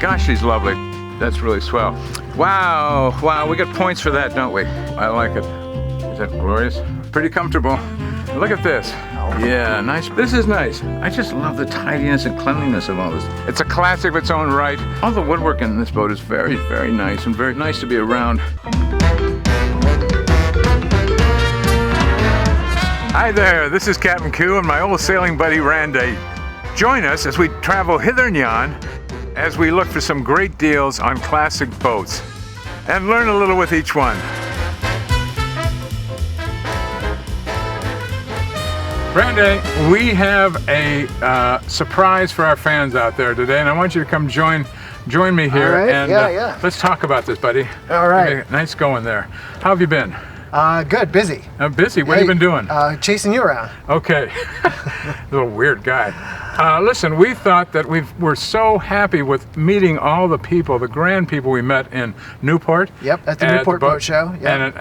gosh, she's lovely. That's really swell. Wow, wow, we get points for that, don't we? I like it. Is that glorious? Pretty comfortable. Look at this. Yeah, nice. This is nice. I just love the tidiness and cleanliness of all this. It's a classic of its own right. All the woodwork in this boat is very, very nice and very nice to be around. Hi there, this is Captain Q and my old sailing buddy Randy. Join us as we travel hither and yon as we look for some great deals on classic boats and learn a little with each one. Randy, we have a surprise for our fans out there today, and I want you to come join me here. All right. And yeah. let's talk about this, buddy. All right. Okay, nice going there. How have you been? Good, busy. Busy? What have you been doing? Chasing you around. Okay. Little weird guy. Listen, we thought that we're so happy with meeting all the people, the grand people we met in Newport. Yep, at the Newport Boat Show. Yep.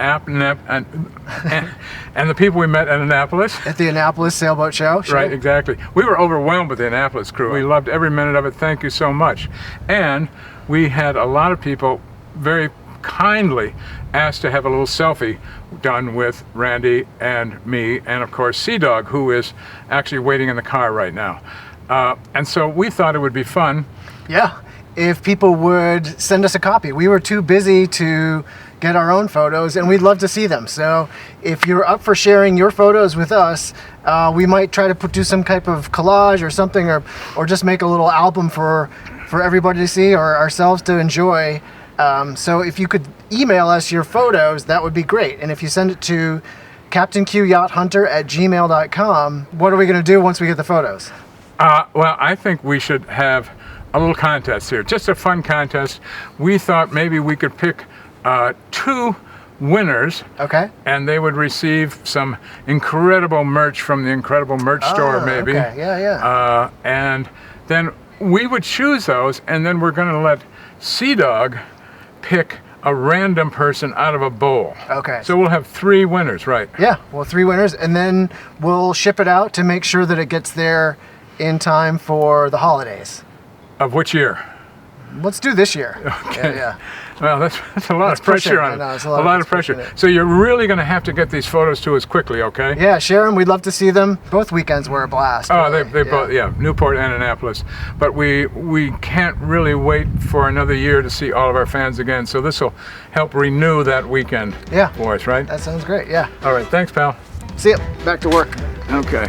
And the people we met at Annapolis. At the Annapolis Sailboat Show. Sure. Right, exactly. We were overwhelmed with the Annapolis crew. We loved every minute of it. Thank you so much. And we had a lot of people very kindly asked to have a little selfie done with Randy and me, and of course Sea Dog, who is actually waiting in the car right now. And so we thought it would be fun. Yeah, if people would send us a copy. We were too busy to get our own photos, and we'd love to see them. So if you're up for sharing your photos with us, we might try to do some type of collage or something, or just make a little album for everybody to see or ourselves to enjoy. So if you could email us your photos, that would be great. And if you send it to captainqyachthunter@gmail.com, what are we going to do once we get the photos? Well, I think we should have a little contest here, just a fun contest. We thought maybe we could pick 2 winners. Okay. And they would receive some incredible merch from the incredible merch store, maybe. Okay. Yeah. And then we would choose those, and then we're going to let Sea Dog pick a random person out of a bowl. Okay. So we'll have 3 winners, right? Yeah, well, 3 winners, and then we'll ship it out to make sure that it gets there in time for the holidays. Of which year? Let's do this year. Okay. Yeah. Well, that's a lot of pressure on it. I know, it's a lot of pressure. So you're really going to have to get these photos to us quickly, okay? Yeah, share them. We'd love to see them. Both weekends were a blast. Oh, really. they both, yeah, Newport and Annapolis. But we can't really wait for another year to see all of our fans again. So this will help renew that weekend for us, right? That sounds great. Yeah. All right, thanks, pal. See ya. Back to work. Okay.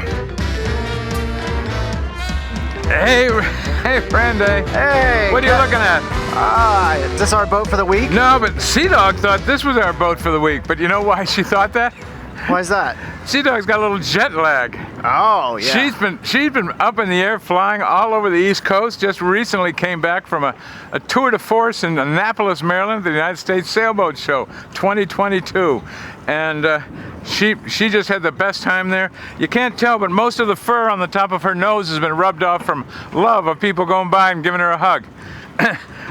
Hey, Randy. Hey. What are you looking at? Is this our boat for the week? No, but Sea Dog thought this was our boat for the week. But you know why she thought that? Why is that? Sea Dog's got a little jet lag. Oh, yeah. She's been up in the air flying all over the East Coast. Just recently came back from a tour de force in Annapolis, Maryland, the United States Sailboat Show 2022. And she just had the best time there. You can't tell, but most of the fur on the top of her nose has been rubbed off from love of people going by and giving her a hug.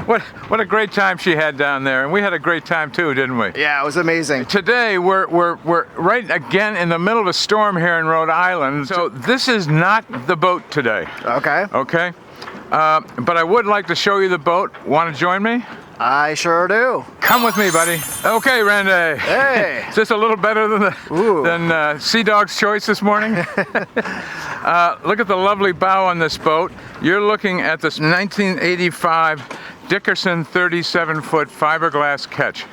What a great time she had down there, and we had a great time too, didn't we? Yeah, it was amazing. Today we're right again in the middle of a storm here in Rhode Island, so this is not the boat today. Okay. Okay. But I would like to show you the boat. Want to join me? I sure do. Come with me, buddy. Okay, Randy. Hey. Is this a little better than Sea Dog's choice this morning? Look at the lovely bow on this boat. You're looking at this 1985 Dickerson 37-foot fiberglass ketch.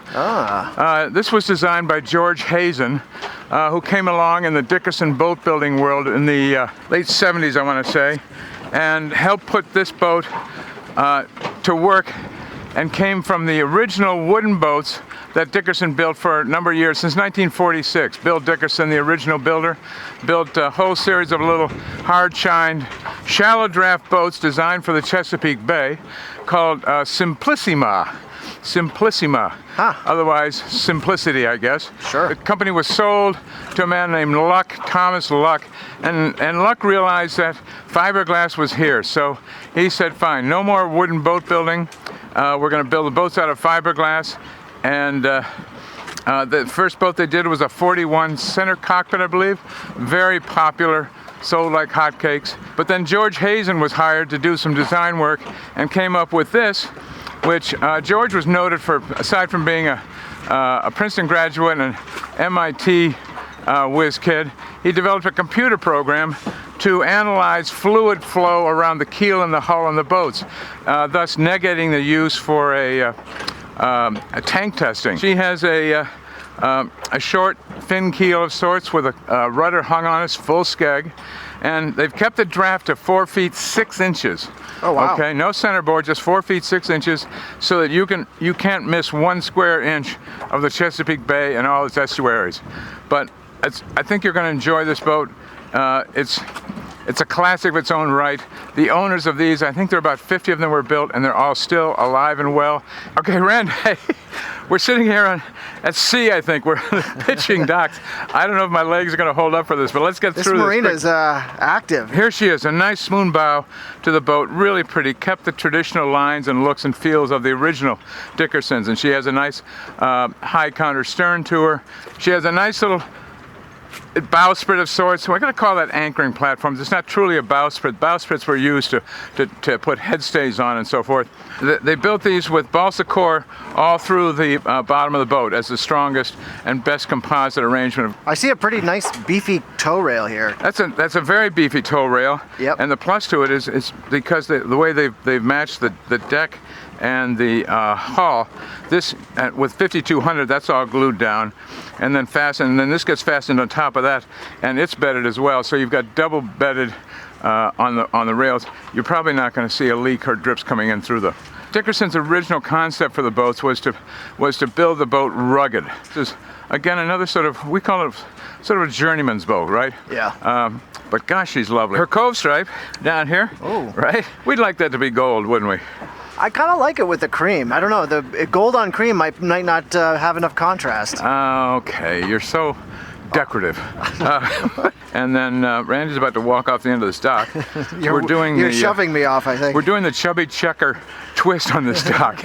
This was designed by George Hazen, who came along in the Dickerson boat building world in the late 70s, I want to say, and helped put this boat to work, and came from the original wooden boats that Dickerson built for a number of years, since 1946. Bill Dickerson, the original builder, built a whole series of little hard-shined, shallow draft boats designed for the Chesapeake Bay called Simplissima. Otherwise Simplicity, I guess. Sure. The company was sold to a man named Thomas Luck, and Luck realized that fiberglass was here, so he said, fine, no more wooden boat building. We're going to build the boats out of fiberglass, and the first boat they did was a 41 center cockpit, I believe. Very popular sold like hotcakes. But then George Hazen was hired to do some design work and came up with this, which George was noted for, aside from being a Princeton graduate and an MIT whiz kid, he developed a computer program to analyze fluid flow around the keel and the hull on the boats, thus negating the use for a tank testing. She has a short, thin keel of sorts with a rudder hung on its full skeg, and they've kept the draft to 4 feet 6 inches. Oh wow! Okay, no centerboard, just 4 feet 6 inches, so that you can't miss 1 square inch of the Chesapeake Bay and all its estuaries. But I think you're going to enjoy this boat. It's a classic of its own right. The owners of these, I think there are about 50 of them were built, and they're all still alive and well. Okay, Randy, we're sitting here at sea, I think. We're pitching docks. I don't know if my legs are going to hold up for this, but let's get through this. This marina is active. Here she is, a nice smooth bow to the boat, really pretty. Kept the traditional lines and looks and feels of the original Dickersons, and she has a nice high counter stern to her. She has a nice little bowsprit of sorts. So we're going to call that anchoring platforms. It's not truly a bowsprit. Bowsprits were used to put headstays on and so forth. They built these with balsa core all through the bottom of the boat as the strongest and best composite arrangement. I see a pretty nice beefy tow rail here. That's a very beefy tow rail. Yep. And the plus to it is because the way they've matched the deck and the hull. This with 5200, that's all glued down and then fastened, and then this gets fastened on top of that, and it's bedded as well. So you've got double bedded on the rails. You're probably not going to see a leak or drips coming in through the. Dickerson's original concept for the boats was to build the boat rugged. This is again another sort of, we call it sort of a journeyman's boat, right? Yeah. But gosh, she's lovely. Her cove stripe down here, oh, right? We'd like that to be gold, wouldn't we? I kind of like it with the cream. I don't know, the gold on cream might not have enough contrast. Okay, you're so decorative. And then Randy's about to walk off the end of this dock. You're shoving me off, I think. We're doing the chubby checker twist on this dock.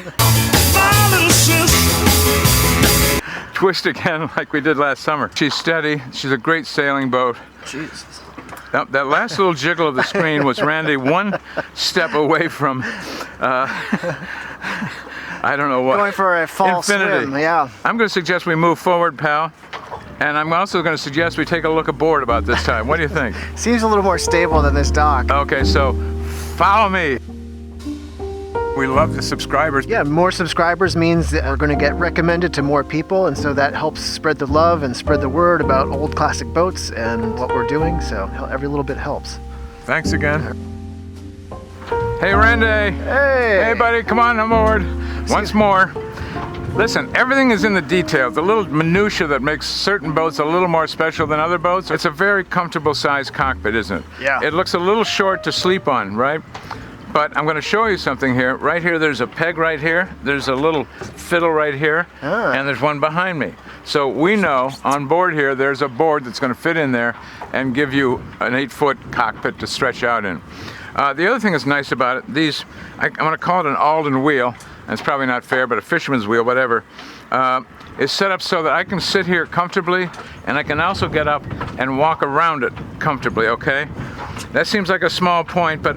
Twist again like we did last summer. She's steady. She's a great sailing boat. Jesus. That last little jiggle of the screen was Randy one step away from, I don't know what. Going for a false infinity. swim, yeah. I'm going to suggest we move forward, pal. And I'm also going to suggest we take a look aboard about this time. What do you think? Seems a little more stable than this dock. Okay, so follow me. We love the subscribers. Yeah, more subscribers means that we're going to get recommended to more people, and so that helps spread the love and spread the word about old classic boats and what we're doing, so every little bit helps. Thanks again. Hey, Randy. Hey. Hey, buddy, come on aboard. Once more. Listen, everything is in the details, the little minutia that makes certain boats a little more special than other boats. It's a very comfortable sized cockpit, isn't it? Yeah. It looks a little short to sleep on, right? But I'm going to show you something here. Right here, there's a peg right here. There's a little fiddle right here. And there's one behind me. So we know on board here, there's a board that's going to fit in there and give you an 8-foot cockpit to stretch out in. The other thing that's nice about it, these, I'm going to call it an Alden wheel. And it's probably not fair, but a fisherman's wheel, whatever, is set up so that I can sit here comfortably, and I can also get up and walk around it comfortably, okay? That seems like a small point, but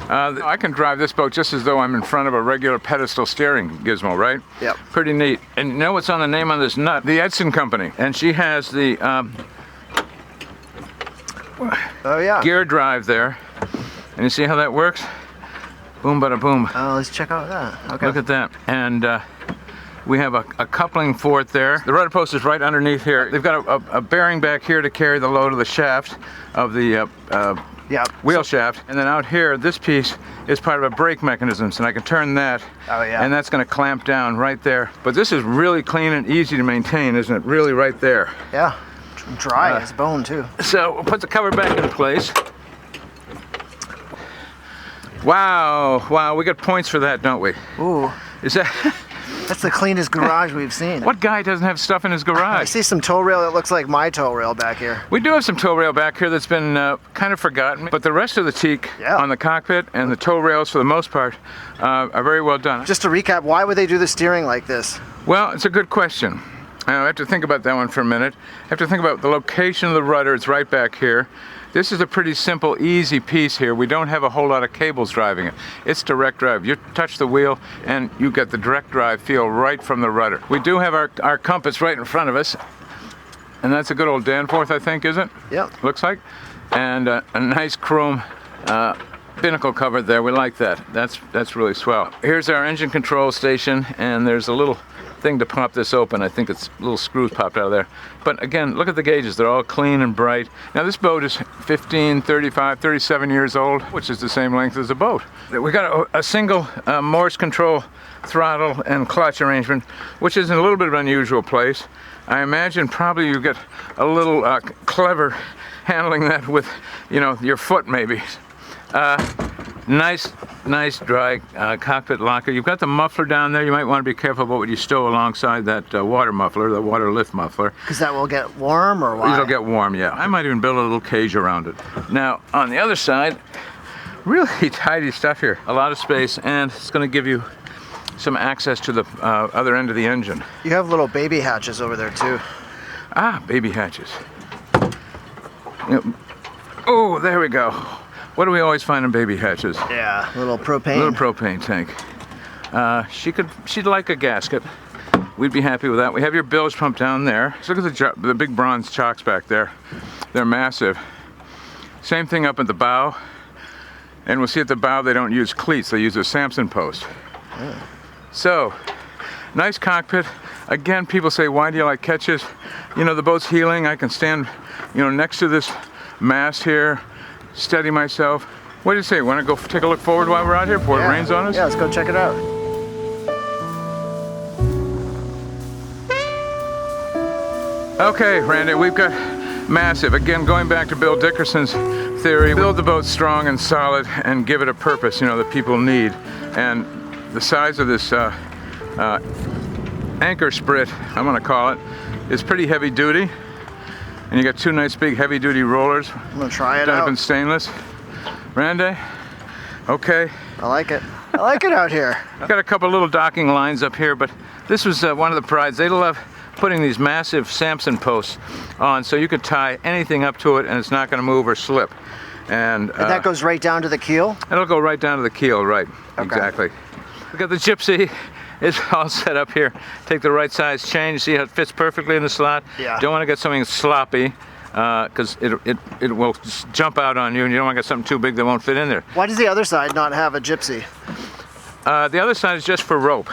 I can drive this boat just as though I'm in front of a regular pedestal steering gizmo, right? Yep. Pretty neat. And you know what's on the name on this nut? The Edson Company. And she has the oh yeah, gear drive there. And you see how that works? Boom, bada boom. Oh, let's check out that. Okay. Look at that. And we have a coupling for it there. The rudder post is right underneath here. They've got a bearing back here to carry the load of the shaft of the wheel shaft. And then out here, this piece is part of a brake mechanism, and I can turn that. Oh, yeah. And that's going to clamp down right there. But this is really clean and easy to maintain, isn't it? Really right there. Yeah. Dry as bone, too. So we'll put the cover back in place. Wow, we got points for that, don't we? Ooh. Is that... That's the cleanest garage we've seen. What guy doesn't have stuff in his garage? I see some tow rail that looks like my tow rail back here. We do have some tow rail back here that's been kind of forgotten, but the rest of the teak on the cockpit and the tow rails, for the most part, are very well done. Just to recap, why would they do the steering like this? Well, it's a good question. I have to think about that one for a minute. I have to think about the location of the rudder. It's right back here. This is a pretty simple, easy piece here. We don't have a whole lot of cables driving it. It's direct drive. You touch the wheel and you get the direct drive feel right from the rudder. We do have our compass right in front of us. And that's a good old Danforth, I think, isn't it? Yep. Looks like. And a nice chrome binnacle cover there. We like that. That's really swell. Here's our engine control station, and there's a little thing to pop this open. I think it's little screws popped out of there. But again, look at the gauges. They're all clean and bright. Now this boat is 15, 35, 37 years old, which is the same length as a boat. We got a single Morse control throttle and clutch arrangement, which is in a little bit of an unusual place. I imagine probably you get a little clever handling that with, you know, your foot maybe. Nice dry cockpit locker. You've got the muffler down there. You might want to be careful about what you stow alongside that water muffler, the water lift muffler. Because that will get warm, or why? It'll get warm, yeah. I might even build a little cage around it. Now, on the other side, really tidy stuff here. A lot of space, and it's going to give you some access to the other end of the engine. You have little baby hatches over there too. Ah, baby hatches. Oh, there we go. What do we always find in baby hatches? Yeah, little propane. Little propane tank. She'd like a gasket. We'd be happy with that. We have your bilge pump down there. So look at the big bronze chocks back there. They're massive. Same thing up at the bow. And we'll see at the bow they don't use cleats. They use a Samson post. Oh. So, nice cockpit. Again, people say, why do you like ketches? You know, the boat's heeling. I can stand, you know, next to this mast here, steady myself. What do you say? Want to go take a look forward while we're out here before it rains on us? Yeah, let's go check it out. Okay, Randy, we've got massive. Again, going back to Bill Dickerson's theory, build the boat strong and solid and give it a purpose, you know, that people need. And the size of this anchor sprit, I'm going to call it, is pretty heavy duty. And you got two nice big heavy duty rollers. I'm going to try it done out. Up in stainless. Randy, okay. I like it. I like it out here. Got a couple little docking lines up here, but this was one of the prides. They love putting these massive Samson posts on so you could tie anything up to it and it's not going to move or slip. And that goes right down to the keel? It'll go right down to the keel, right. Okay. Exactly. We got the Gypsy. It's all set up here. Take the right size chain. You see how it fits perfectly in the slot? Yeah. Don't want to get something sloppy because it will just jump out on you, and you don't want to get something too big that won't fit in there. Why does the other side not have a Gypsy? The other side is just for rope.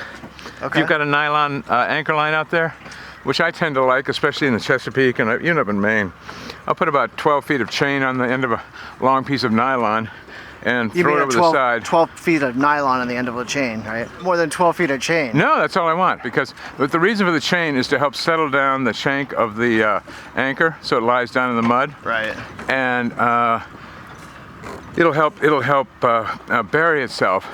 Okay. You've got a nylon anchor line out there, which I tend to like, especially in the Chesapeake and even up in Maine. I'll put about 12 feet of chain on the end of a long piece of nylon and throw it over the side. 12 feet of nylon on the end of a chain, right? More than 12 feet of chain. No, that's all I want, because the reason for the chain is to help settle down the shank of the anchor so it lies down in the mud. Right. And it'll help bury itself.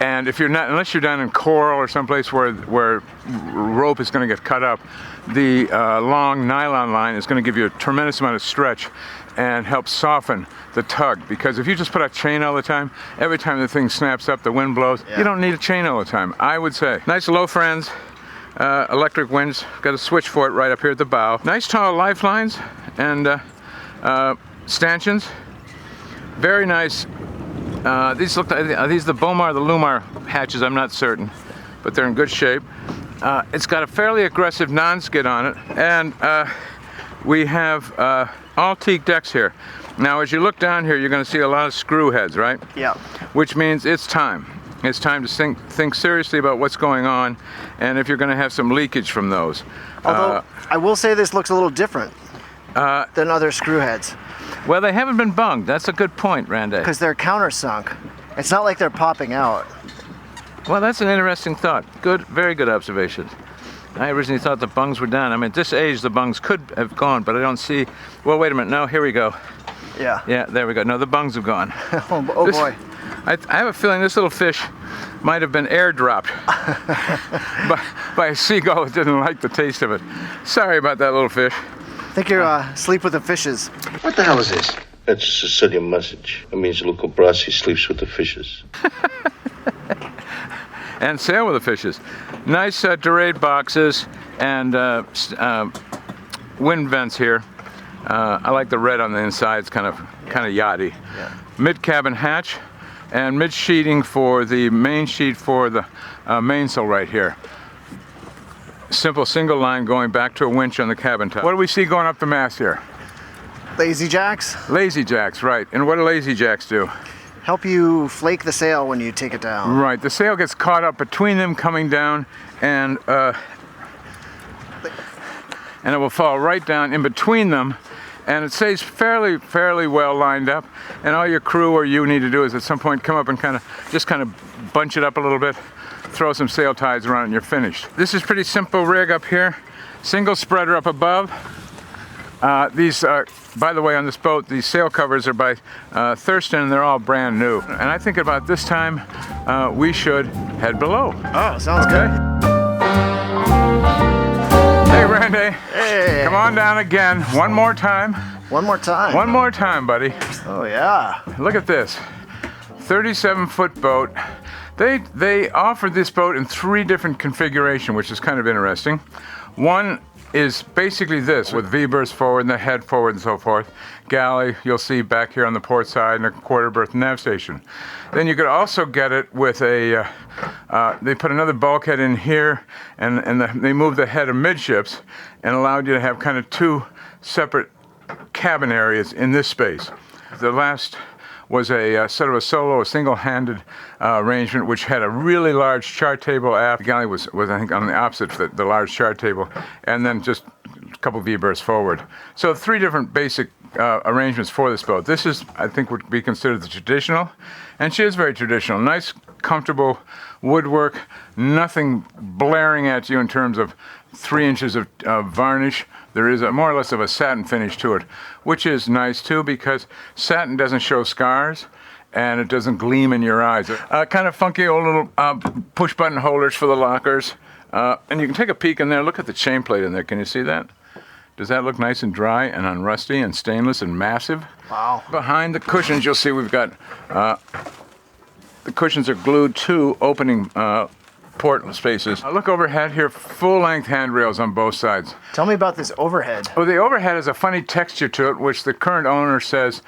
And if you're not, unless you're down in coral or someplace where rope is going to get cut up, the long nylon line is going to give you a tremendous amount of stretch and help soften the tug. Because if you just put a chain all the time, every time the thing snaps up, the wind blows. Yeah. You don't need a chain all the time, I would say. Nice low friends, electric winch. Got a switch for it right up here at the bow. Nice tall lifelines and stanchions. Very nice. These look. Are these the Bomar or the Lumar hatches? I'm not certain, but they're in good shape. It's got a fairly aggressive non-skid on it, and we have all teak decks here. Now, as you look down here, you're going to see a lot of screw heads, right? Yeah. Which means it's time. It's time to think seriously about what's going on, and if you're going to have some leakage from those. Although I will say this looks a little different than other screw heads. Well, they haven't been bunged. That's a good point, Randy. Because they're countersunk. It's not like they're popping out. Well, that's an interesting thought. Good, very good observation. I originally thought the bungs were done. I mean, at this age, the bungs could have gone, but I don't see. Well, wait a minute. No, here we go. Yeah. Yeah, there we go. No, the bungs have gone. Oh boy. I have a feeling this little fish might have been airdropped by a seagull that didn't like the taste of it. Sorry about that little fish. I think you're sleep with the fishes. What the hell is this? That's a Sicilian message. It means Luca Brasi sleeps with the fishes. And sail with the fishes. Nice Dorade boxes and wind vents here. I like the red on the inside. It's kind of yachty. Yeah. Mid-cabin hatch and mid-sheeting for the main sheet for the mainsail right here. Simple single line going back to a winch on the cabin top. What do we see going up the mast here? Lazy jacks Lazy jacks, right. And what do lazy jacks do? help you flake the sail when you take it down. Right, the sail gets caught up between them coming down, and it will fall right down in between them, and it stays fairly well lined up, and all your crew or you need to do is at some point come up and kind of bunch it up a little bit, throw some sail ties around it, and you're finished. This is pretty simple rig up here. Single spreader up above. These by the way, on this boat, these sail covers are by Thurston, and they're all brand new. And I think about this time, we should head below. Oh, sounds good. Hey, Randy. Hey. Come on down again. One more time. One more time. One more time, buddy. Oh, yeah. Look at this. 37-foot boat. They offer this boat in 3 different configurations, which is kind of interesting. One is basically this, with V-berths forward and the head forward and so forth. Galley, you'll see back here on the port side, and a quarter berth nav station. Then you could also get it with a, they put another bulkhead in here, and they moved the head amidships and allowed you to have kind of 2 separate cabin areas in this space. The last was a sort of a solo, a single-handed arrangement, which had a really large chart table aft. The galley was I think on the opposite, the large chart table, and then just a couple V-berths forward. So 3 different basic arrangements for this boat. This is, I think, would be considered the traditional, and she is very traditional. Nice, comfortable woodwork, nothing blaring at you in terms of 3 inches of varnish. There is more or less of a satin finish to it, which is nice too, because satin doesn't show scars and it doesn't gleam in your eyes. Kind of funky old little push button holders for the lockers. And you can take a peek in there. Look at the chain plate in there. Can you see that? Does that look nice and dry and unrusty and stainless and massive? Wow. Behind the cushions, you'll see we've got, the cushions are glued to opening port spaces. Look overhead here, full-length handrails on both sides. Tell me about this overhead. Well, the overhead has a funny texture to it, which the current owner says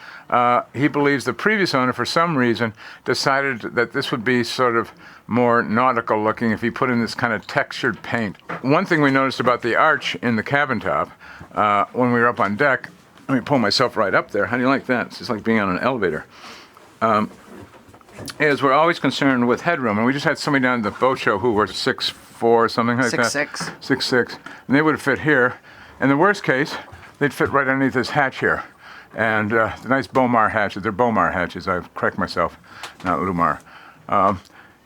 he believes the previous owner, for some reason, decided that this would be sort of more nautical looking if he put in this kind of textured paint. One thing we noticed about the arch in the cabin top, when we were up on deck, let me pull myself right up there. How do you like that? It's just like being on an elevator. Is we're always concerned with headroom, and we just had somebody down at the boat show who were 6'4", something like that. 6'6". 6'6", and they would fit here. In the worst case, they'd fit right underneath this hatch here. And the nice Bomar hatches, they're Bomar hatches, I've corrected myself, not Lumar.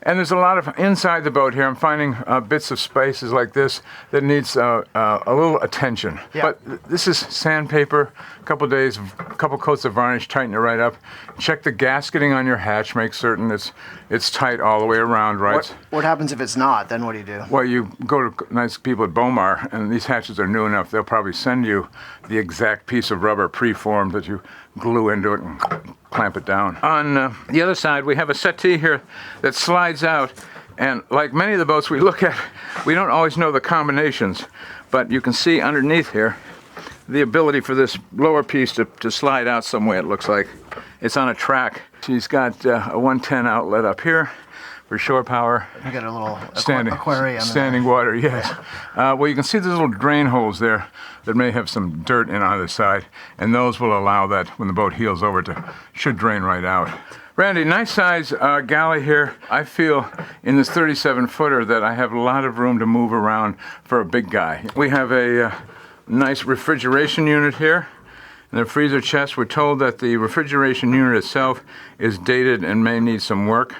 And there's a lot of inside the boat here. I'm finding bits of spaces like this that needs a little attention. Yeah. But this is sandpaper, a couple days, a couple coats of varnish, tighten it right up. Check the gasketing on your hatch, make certain it's tight all the way around, right? What happens if it's not? Then what do you do? Well, you go to nice people at Bomar, and these hatches are new enough. They'll probably send you the exact piece of rubber preformed that you glue into it and clamp it down. On the other side, we have a settee here that slides out, and like many of the boats we look at, we don't always know the combinations, but you can see underneath here the ability for this lower piece to slide out some way, it looks like. It's on a track. She's got a 110 outlet up here for shore power. You got a little standing aquarium. Standing water, yes. Well, you can see these little drain holes there that may have some dirt in either side, and those will allow that, when the boat heels over, should drain right out. Randy, nice size galley here. I feel in this 37-footer that I have a lot of room to move around for a big guy. We have a nice refrigeration unit here. In the freezer chest, we're told that the refrigeration unit itself is dated and may need some work.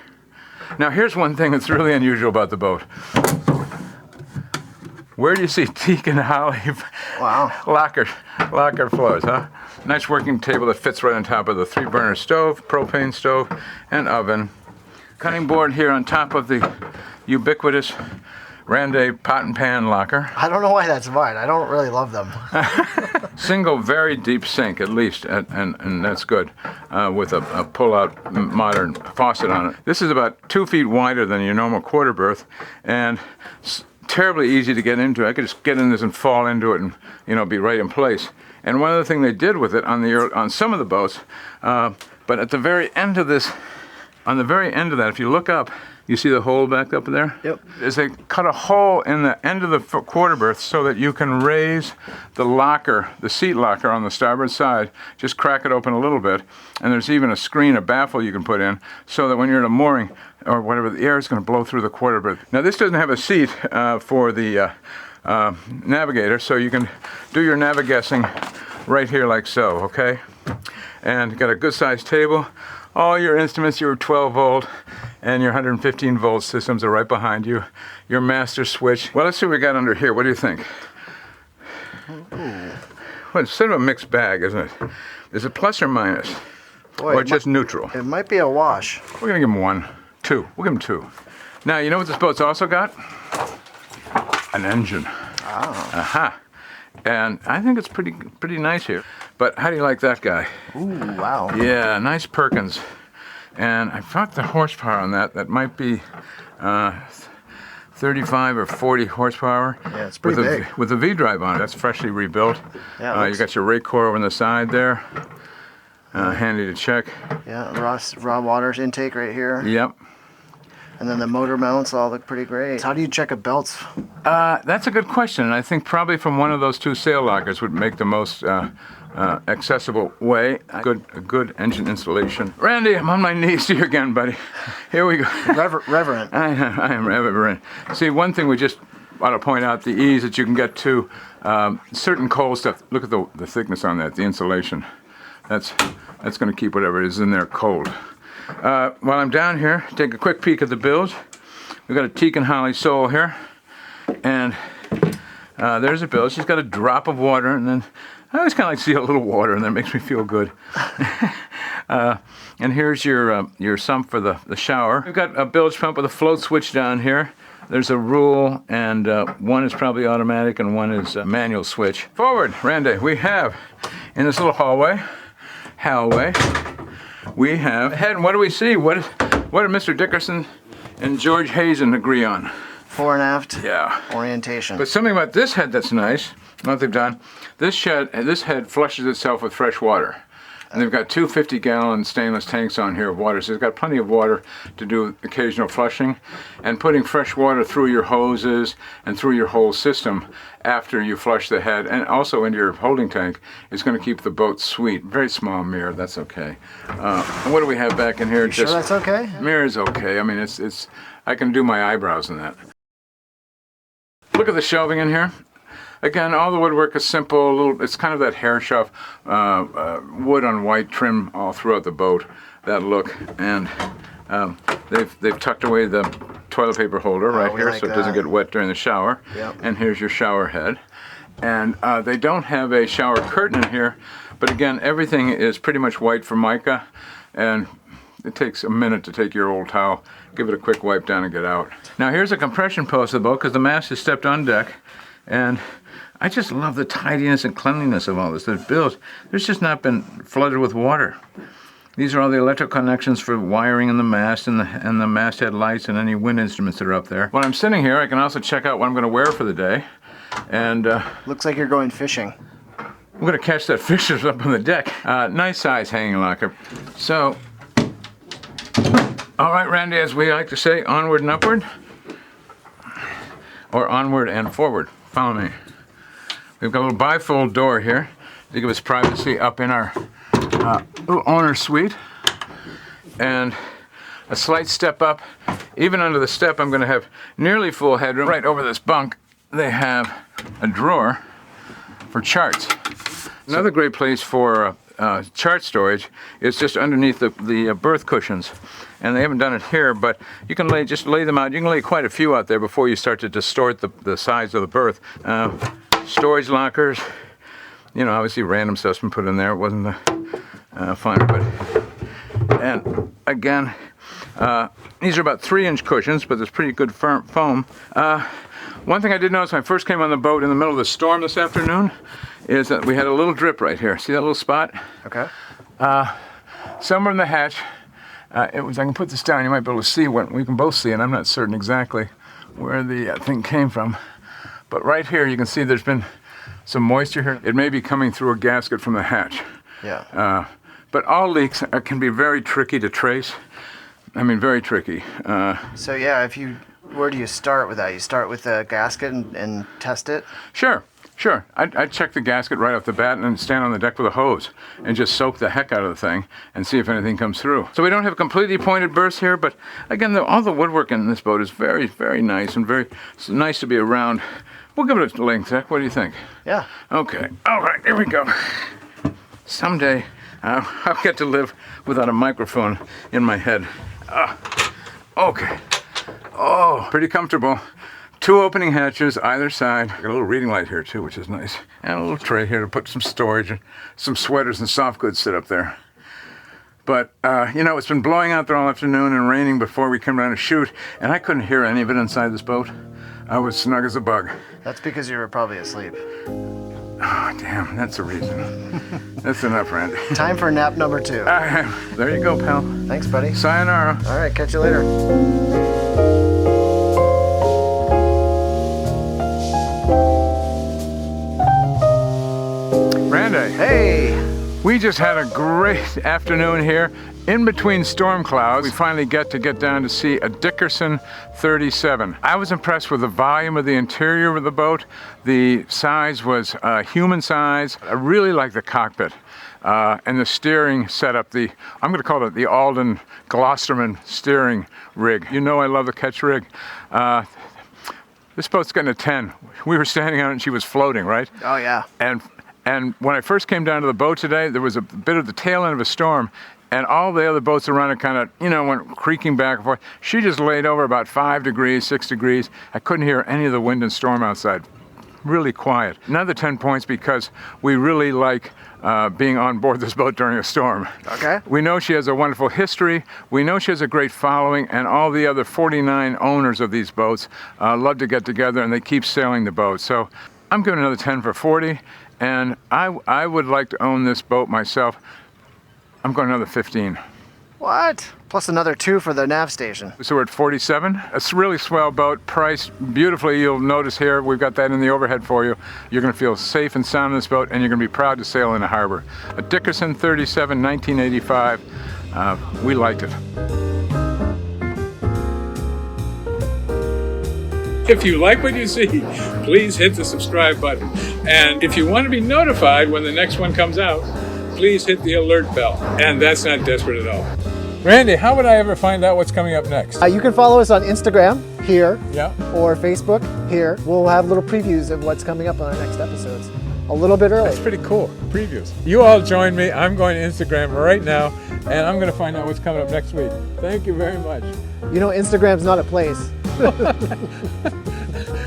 Now, here's one thing that's really unusual about the boat. Where do you see teak and holly locker floors, huh? Nice working table that fits right on top of the 3-burner stove, propane stove, and oven. Cutting board here on top of the ubiquitous Randy pot and pan locker. I don't know why that's mine. I don't really love them. Single, very deep sink, at least, and that's good, with a pull-out modern faucet on it. This is about 2 feet wider than your normal quarter berth, and terribly easy to get into. I could just get in this and fall into it and, be right in place. And one other thing they did with it on some of the boats, but at the very end of this, on the very end of that, if you look up, you see the hole back up there? Yep. Is they cut a hole in the end of the quarter berth so that you can raise the locker, the seat locker on the starboard side, just crack it open a little bit, and there's even a screen, a baffle you can put in, so that when you're at a mooring or whatever, the air is going to blow through the quarter berth. Now this doesn't have a seat for the navigator, so you can do your navigating right here like so, okay? And got a good sized table. All your instruments, your 12 volt and your 115 volt systems are right behind you. Your master switch. Well, let's see what we got under here. What do you think? Well, it's sort of a mixed bag, isn't it? Is it plus or minus? Boy, Or just neutral? It might be a wash. We're gonna give him 1, 2. We'll give him 2. Now, you know what this boat's also got? An engine. Oh. Aha. And I think it's pretty nice here. But how do you like that guy? Ooh, wow. Yeah, nice Perkins. And I thought the horsepower on that might be 35 or 40 horsepower. Yeah, it's pretty big. With a V-drive on it. That's freshly rebuilt. Yeah, you got your rake core over on the side there. Handy to check. Yeah, raw water intake right here. Yep. And then the motor mounts all look pretty great. How do you check a belt? That's a good question. And I think probably from one of those 2 sail lockers would make the most accessible way. A good engine installation. Randy, I'm on my knees to you again, buddy. Here we go. Reverent. I am reverent. See, one thing we just want to point out, the ease that you can get to certain cold stuff. Look at the thickness on that, the insulation. That's going to keep whatever is in there cold. While I'm down here, take a quick peek at the bilge. We've got a teak and holly sole here. And there's a bilge. She's got a drop of water, and then I always kind of like to see a little water, and that makes me feel good. And here's your sump for the shower. We've got a bilge pump with a float switch down here. There's a rule, and one is probably automatic, and one is a manual switch. Forward, Randy, we have in this little hallway, we have head, and what do we see? What did Mr. Dickerson and George Hazen agree on? Fore and aft. Yeah. Orientation. But something about this head that's nice, what they've done, this head flushes itself with fresh water. And they've got 2 50-gallon stainless tanks on here of water, so it's got plenty of water to do occasional flushing. And putting fresh water through your hoses and through your whole system after you flush the head and also into your holding tank is going to keep the boat sweet. Very small mirror, that's okay. And what do we have back in here? You sure that's okay? Mirror's okay. I mean, it's I can do my eyebrows in that. Look at the shelving in here. Again, all the woodwork is simple. It's kind of that hair shove, wood on white trim all throughout the boat. That look, and they've tucked away the toilet paper holder right here, so it doesn't get wet during the shower. Yep. And here's your shower head. And they don't have a shower curtain in here, but again, everything is pretty much white Formica, and it takes a minute to take your old towel, give it a quick wipe down, and get out. Now here's a compression post of the boat because the mast is stepped on deck, and I just love the tidiness and cleanliness of all this. The bilge, there's just not been flooded with water. These are all the electrical connections for wiring in the mast and the masthead lights and any wind instruments that are up there. When I'm sitting here, I can also check out what I'm going to wear for the day. And looks like you're going fishing. I'm going to catch that fish that's up on the deck. Nice size hanging locker. So, all right, Randy, as we like to say, onward and upward. Or onward and forward. Follow me. We've got a little bifold door here to give us privacy up in our owner suite. And a slight step up. Even under the step, I'm going to have nearly full headroom. Right over this bunk, they have a drawer for charts. Another great place for chart storage is just underneath the berth cushions. And they haven't done it here, but you can just lay them out. You can lay quite a few out there before you start to distort the size of the berth. Storage lockers, you know, obviously random stuff's been put in there. It wasn't the finer, but, and again, these are about 3-inch cushions, but there's pretty good firm foam. One thing I did notice when I first came on the boat in the middle of the storm this afternoon is that we had a little drip right here. See that little spot? Okay. Somewhere in the hatch, I can put this down, you might be able to see what we can both see, and I'm not certain exactly where the thing came from. But right here you can see there's been some moisture here. It may be coming through a gasket from the hatch. Yeah. But all leaks can be very tricky to trace. I mean, very tricky. So yeah, where do you start with that? You start with the gasket and test it? Sure. I'd check the gasket right off the bat and then stand on the deck with a hose and just soak the heck out of the thing and see if anything comes through. So we don't have completely pointed berths here, but again, all the woodwork in this boat is very, very nice and it's nice to be around. We'll give it a length check. What do you think? Yeah. Okay. All right, here we go. Someday I'll get to live without a microphone in my head. Okay. Oh, pretty comfortable. 2 opening hatches either side. Got a little reading light here too, which is nice. And a little tray here to put some storage and some sweaters and soft goods sit up there. But, it's been blowing out there all afternoon and raining before we came around to shoot, and I couldn't hear any of it inside this boat. I was snug as a bug. That's because you were probably asleep. Oh, damn, that's a reason. That's enough, Randy. Time for nap number 2. There you go, pal. Thanks, buddy. Sayonara. All right, catch you later. Randy. Hey! We just had a great afternoon here. In between storm clouds, we finally get down to see a Dickerson 37. I was impressed with the volume of the interior of the boat. The size was human size. I really like the cockpit. And the steering setup, I'm going to call it the Alden Gloucesterman steering rig. You know I love the ketch rig. This boat's getting a 10. We were standing on it and she was floating, right? Oh, yeah. And when I first came down to the boat today, there was a bit of the tail end of a storm, and all the other boats around it kind of, went creaking back and forth. She just laid over about 5 degrees, 6 degrees. I couldn't hear any of the wind and storm outside. Really quiet. Another 10 points because we really like being on board this boat during a storm. Okay. We know she has a wonderful history. We know she has a great following, and all the other 49 owners of these boats love to get together, and they keep sailing the boat. So I'm giving another 10 for 40. And I would like to own this boat myself. I'm going another 15. What? Plus another 2 for the nav station. So we're at 47. It's a really swell boat, priced beautifully. You'll notice here, we've got that in the overhead for you. You're going to feel safe and sound in this boat, and you're going to be proud to sail in the harbor. A Dickerson 37, 1985. We liked it. If you like what you see, please hit the subscribe button. And if you want to be notified when the next one comes out, please hit the alert bell. And that's not desperate at all. Randy, how would I ever find out what's coming up next? You can follow us on Instagram here, Yeah. or Facebook here. We'll have little previews of what's coming up on our next episodes. A little bit early. That's pretty cool. Previews. You all join me. I'm going to Instagram right now, and I'm going to find out what's coming up next week. Thank you very much. Instagram's not a place.